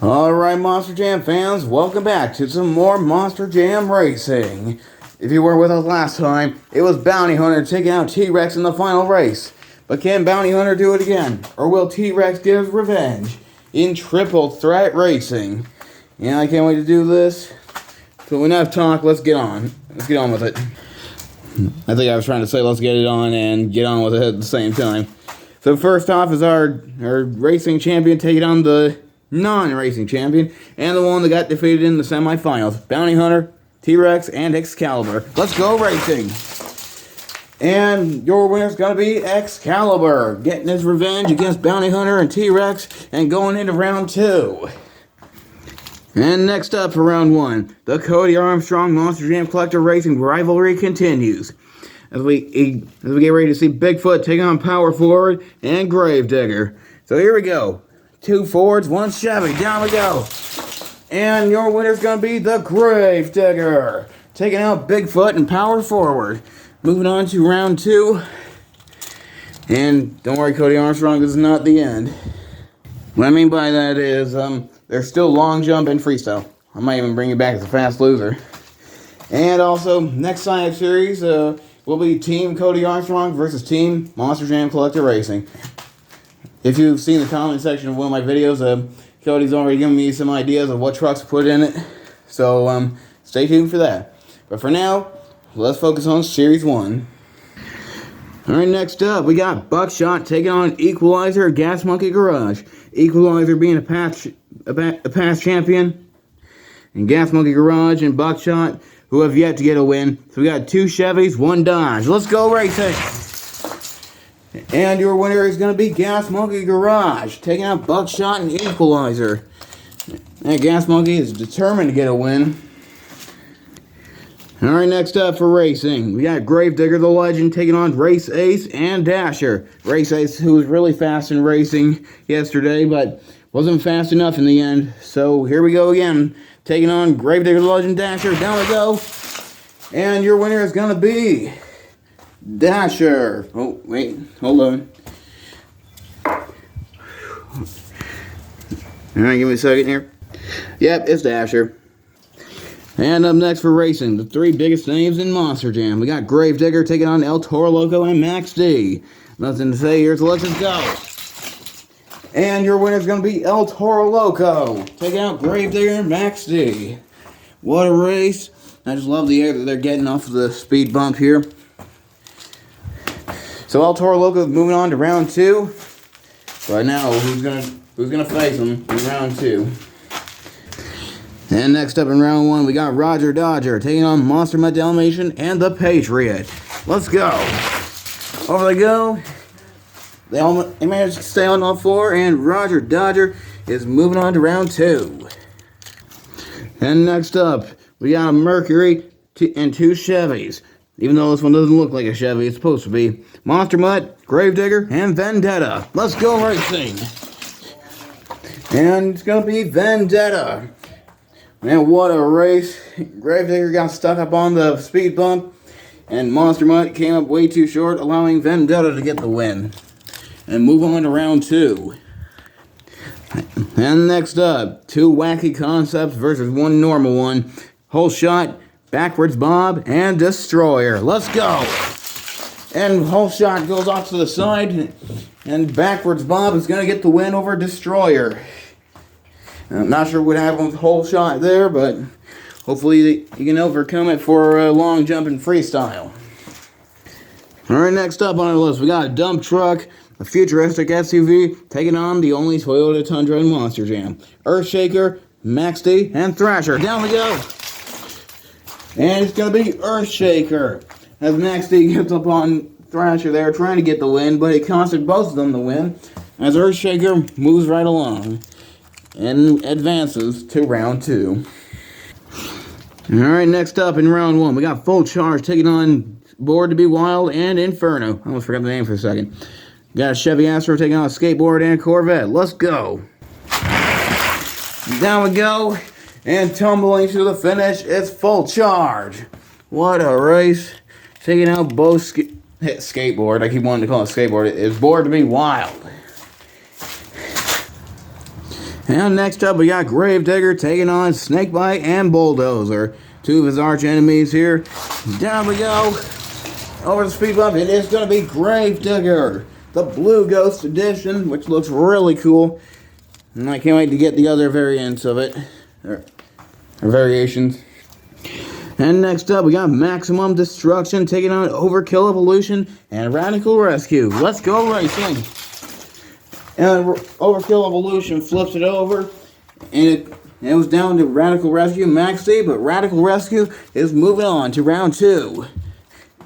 Alright, Monster Jam fans, welcome back to some more Monster Jam racing. If you were with us last time, it was Bounty Hunter taking out T-Rex in the final race. But can Bounty Hunter do it again? Or will T-Rex get his revenge in triple threat racing? Yeah, I can't wait to do this. So enough talk, let's get on. Let's get on with it. I think I was trying to say let's get it on and get on with it at the same time. So first off is our racing champion taking on the non-racing champion, and the one that got defeated in the semifinals. Bounty Hunter, T-Rex, and Excalibur. Let's go racing! And your winner's gonna be Excalibur, getting his revenge against Bounty Hunter and T-Rex, and going into round 2. And next up for round 1, the Cody Armstrong Monster Jam Collector Racing rivalry continues. As we get ready to see Bigfoot take on Power Forward and Gravedigger. So here we go. 2 Fords, 1 Chevy. Down we go. And your winner's going to be the Gravedigger, taking out Bigfoot and Power Forward. Moving on to round 2. And don't worry, Cody Armstrong, this is not the end. What I mean by that is there's still long jump and freestyle. I might even bring you back as a fast loser. And also, next sign-up series will be Team Cody Armstrong versus Team Monster Jam Collector Racing. If you've seen the comment section of one of my videos, Cody's already given me some ideas of what trucks to put in it. So, stay tuned for that. But for now, let's focus on Series 1. Alright, next up, we got Buckshot taking on Equalizer Gas Monkey Garage. Equalizer being a past champion. And Gas Monkey Garage and Buckshot, who have yet to get a win. So we got 2 Chevys, 1 Dodge. Let's go racing! And your winner is going to be Gas Monkey Garage, taking out Buckshot and Equalizer. And Gas Monkey is determined to get a win. Alright, next up for racing, we got Gravedigger the Legend taking on Race Ace and Dasher. Race Ace, who was really fast in racing yesterday, but wasn't fast enough in the end. So here we go again, taking on Gravedigger the Legend, Dasher. Down we go. And your winner is going to be Dasher. Oh, wait, hold on. Alright, give me a second here. Yep, it's Dasher. And up next for racing, the 3 biggest names in Monster Jam. We got Gravedigger taking on El Toro Loco and Max D. Nothing to say here, so let's just go. And your winner is going to be El Toro Loco, taking out Gravedigger and Max D. What a race. I just love the air that they're getting off of the speed bump here. So El Toro Loco is moving on to round 2. So I know who's gonna face him in round 2. And next up in round 1, we got Roger Dodger taking on Monster Mutt Dalmatian and the Patriot. Let's go. Over they go. They managed to stay on all 4, and Roger Dodger is moving on to round 2. And next up, we got a Mercury and 2 Chevys. Even though this one doesn't look like a Chevy, it's supposed to be. Monster Mutt, Gravedigger, and Vendetta. Let's go racing. And it's going to be Vendetta. Man, what a race. Gravedigger got stuck up on the speed bump, and Monster Mutt came up way too short, allowing Vendetta to get the win. And move on to round 2. And next up, 2 wacky concepts versus 1 normal one. Whole Shot, Backwards Bob, and Destroyer. Let's go! And Whole Shot goes off to the side, and Backwards Bob is going to get the win over Destroyer. I'm not sure what happened with Whole Shot there, but hopefully you can overcome it for a long jump and freestyle. Alright, next up on our list, we got a dump truck, a futuristic SUV, taking on the only Toyota Tundra in Monster Jam. Earthshaker, Max D, and Thrasher. Down we go! And it's going to be Earthshaker. As Max D gets up on Thrasher there, trying to get the win, but it costed both of them the win, as Earthshaker moves right along and advances to round 2. Alright, next up in round 1, we got Full Charge taking on Bored to Be Wild and Inferno. I almost forgot the name for a second. Got a Chevy Astro taking on a skateboard and a Corvette. Let's go. Down we go. And tumbling to the finish, it's Full Charge. What a race. Taking out both skateboard. I keep wanting to call it skateboard. It's Bored to Be Wild. And next up, we got Gravedigger taking on Snakebite and Bulldozer. Two of his arch enemies here. Down we go. Over the speed bump, it is going to be Gravedigger, the Blue Ghost Edition, which looks really cool. And I can't wait to get the other variants of it, or variations. And next up, we got Maximum Destruction taking on Overkill Evolution and Radical Rescue. Let's go racing! And Overkill Evolution flips it over, and it was down to Radical Rescue Max D, but Radical Rescue is moving on to round 2,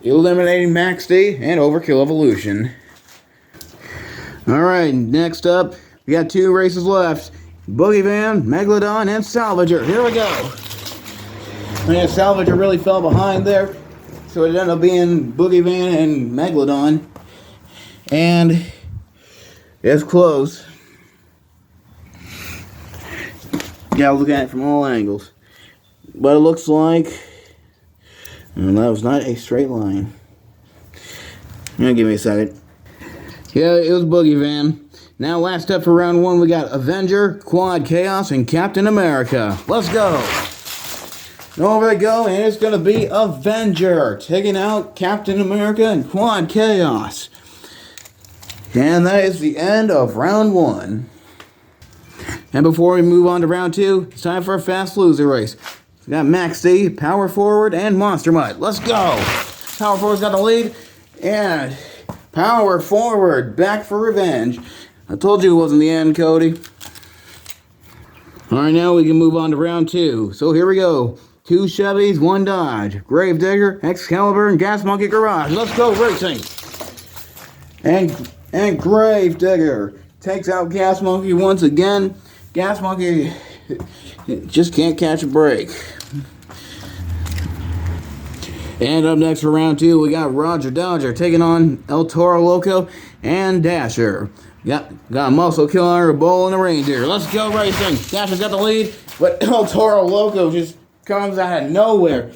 eliminating Max D and Overkill Evolution. Alright, next up, we got 2 races left. Boogie Van, Megalodon, and Salvager. Here we go! And Salvager really fell behind there, so it ended up being Boogie Van and Megalodon. And it's close. Gotta look at it from all angles. But it looks like that was not a straight line. Give me a second. Yeah, it was Boogie Van. Now, last up for round 1, we got Avenger, Quad Chaos, and Captain America. Let's go! Over they go, and it's going to be Avenger taking out Captain America and Quad Chaos. And that is the end of round 1. And before we move on to round 2, it's time for a fast loser race. We got Max D, Power Forward, and Monster Mutt. Let's go! Power Forward's got the lead, and Power Forward back for revenge. I told you it wasn't the end, Cody. Alright, now we can move on to round 2. So here we go. 2 Chevys, 1 Dodge, Gravedigger, Excalibur, and Gas Monkey Garage. Let's go racing! And Gravedigger takes out Gas Monkey once again. Gas Monkey just can't catch a break. And up next for round 2, we got Roger Dodger taking on El Toro Loco and Dasher. Got a muscle killer, a bull, and a reindeer. Let's go racing. Dasher's got the lead, but El Toro Loco just comes out of nowhere.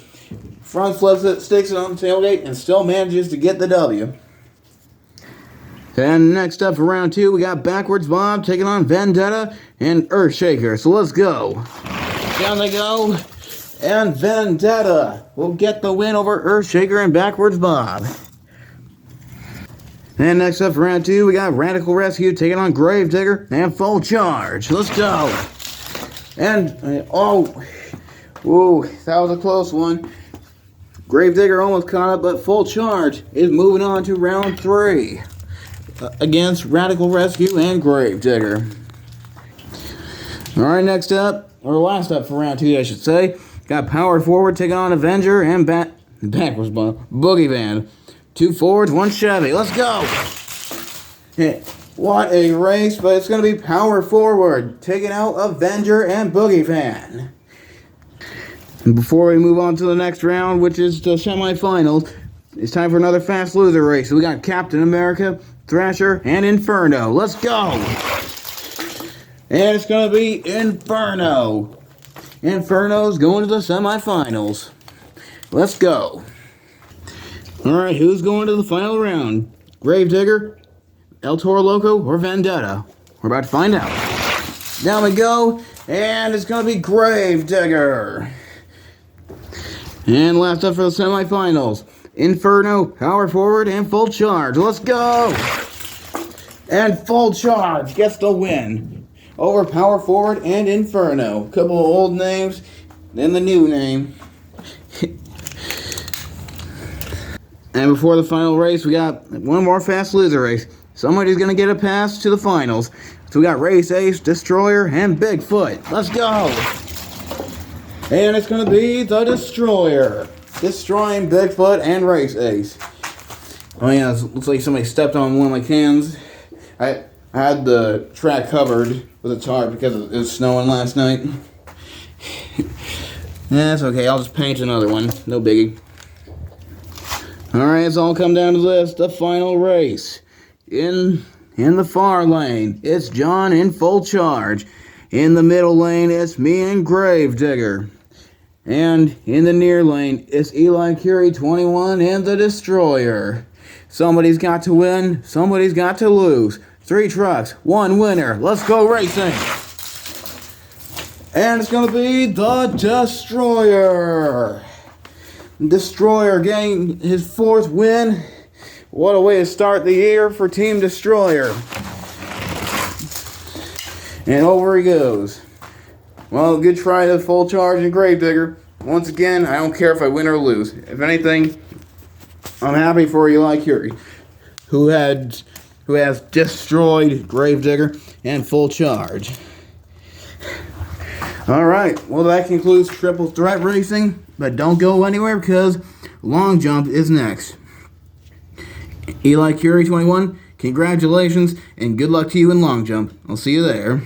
Front flips it, sticks it on the tailgate, and still manages to get the W. And next up for round 2, we got Backwards Bob taking on Vendetta and Earthshaker. So let's go. Down they go. And Vendetta will get the win over Earthshaker and Backwards Bob. And next up for round 2, we got Radical Rescue taking on Gravedigger and Full Charge. Let's go. And, whoa, that was a close one. Gravedigger almost caught up, but Full Charge is moving on to round 3 against Radical Rescue and Gravedigger. Alright, next up, or last up for round 2, I should say, got Power Forward taking on Avenger and Backwards Boogie Van. 2 Fords, 1 Chevy. Let's go! What a race, but it's going to be Power Forward taking out Avenger and Boogie Van. And before we move on to the next round, which is the semifinals, it's time for another fast loser race. So we got Captain America, Thrasher, and Inferno. Let's go! And it's going to be Inferno. Inferno's going to the semifinals. Let's go. Alright, who's going to the final round? Gravedigger, El Toro Loco, or Vendetta? We're about to find out. Down we go, and it's going to be Gravedigger. And last up for the semifinals, Inferno, Power Forward, and Full Charge. Let's go! And Full Charge gets the win over Power Forward and Inferno. Couple of old names, then the new name. And before the final race, we got one more fast loser race. Somebody's going to get a pass to the finals. So we got Race Ace, Destroyer, and Bigfoot. Let's go! And it's going to be the Destroyer. Destroying Bigfoot and Race Ace. Oh yeah, it looks like somebody stepped on one of my cans. I had the track covered with a tarp because it was snowing last night. That's okay, I'll just paint another one. No biggie. Alright, it's all come down to this, the final race. In the far lane, it's John in Full Charge. In the middle lane, it's me and Gravedigger. And in the near lane, it's Eli Curie 21 and the Destroyer. Somebody's got to win, somebody's got to lose. 3 trucks, 1 winner. Let's go racing! And it's going to be the Destroyer. Destroyer getting his 4th win. What a way to start the year for Team Destroyer. And over he goes. Well, good try to full charge and Gravedigger. Once again, I don't care if I win or lose. If anything, I'm happy for Eli Curie, who has destroyed Gravedigger and full charge. Alright, well that concludes Triple Threat Racing, but don't go anywhere because Long Jump is next. Eli Curie 21, congratulations and good luck to you in Long Jump. I'll see you there.